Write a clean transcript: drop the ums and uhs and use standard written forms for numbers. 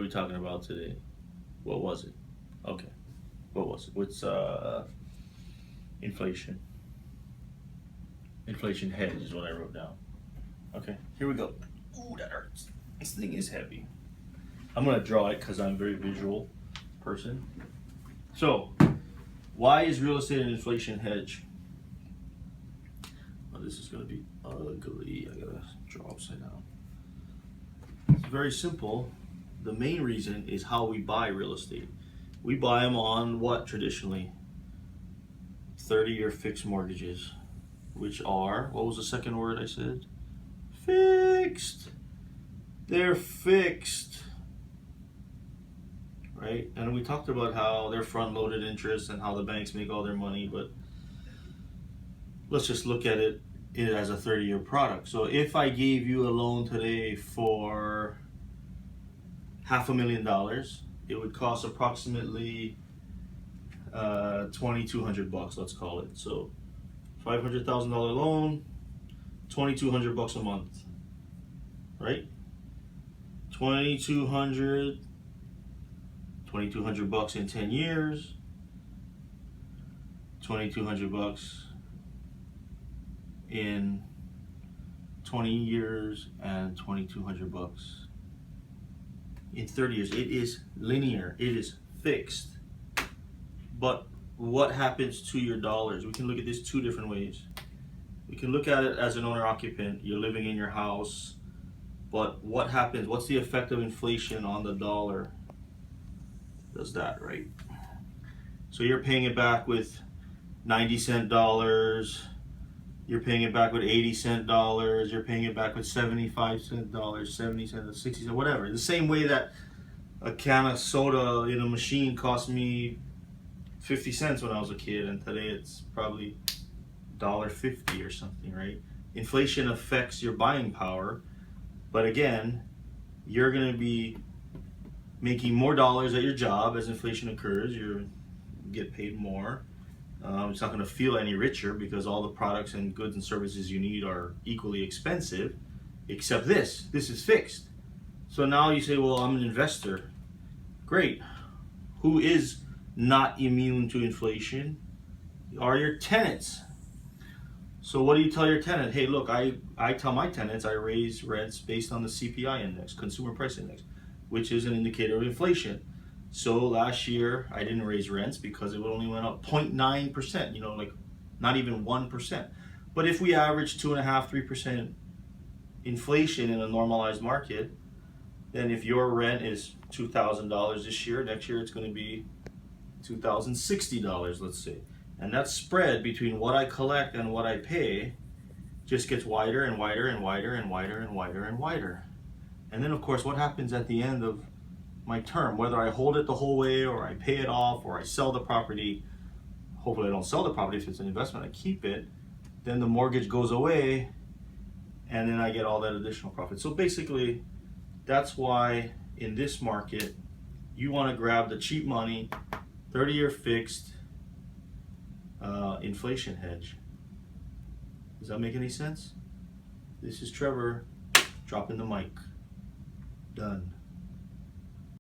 we talking about today? What was it? Okay. What was it? What's inflation? Inflation hedge is what I wrote down. Okay, here we go. Ooh, that hurts. This thing is heavy. I'm gonna draw it because I'm a very visual person. So, why is real estate an inflation hedge? Oh, this is gonna be ugly. I gotta draw upside down. It's very simple. The main reason is how we buy real estate. We buy them on what traditionally? 30-year fixed mortgages, which are, what was the second word I said? Fixed. They're fixed, right? And we talked about how they're front-loaded interest and how the banks make all their money, but let's just look at it as a 30-year product. So if I gave you a loan today for $500,000, it would cost approximately $2,200, let's call it. So $500,000 loan, $2,200 a month, right? $2,200 in 10 years, $2,200 in 20 years, and $2,200 in 30 years. It is linear, it is fixed. But what happens to your dollars? We can look at this two different ways. We can look at it as an owner occupant. You're living in your house, but what happens? What's the effect of inflation on the dollar? Does that, right? So you're paying it back with 90-cent dollars. You're paying it back with 80-cent dollars. You're paying it back with 75-cent dollars, 70 cents, 60 cents, whatever. The same way that a can of soda in a machine cost me 50 cents when I was a kid, and today it's probably $1.50 or something, right? Inflation affects your buying power, but again, you're going to be making more dollars at your job as inflation occurs. You get paid more. It's not going to feel any richer because all the products and goods and services you need are equally expensive, except this. This is fixed. So now you say, well, I'm an investor. Great. Who is not immune to inflation? Are your tenants. So what do you tell your tenant? Hey, look, I tell my tenants I raise rents based on the CPI index, Consumer Price Index, which is an indicator of inflation. So last year I didn't raise rents because it only went up 0.9%, you know, like not even 1%. But if we average 2.5%, 3% inflation in a normalized market, then if your rent is $2,000 this year, next year it's going to be $2,060, let's say. And that spread between what I collect and what I pay just gets wider and wider and wider and wider and wider and wider. And then of course, what happens at the end of my term, whether I hold it the whole way or I pay it off or I sell the property, hopefully I don't sell the property if it's an investment, I keep it, then the mortgage goes away and then I get all that additional profit. So basically, that's why in this market, you want to grab the cheap money, 30-year fixed inflation hedge. Does that make any sense? This is Trevor dropping the mic. Done.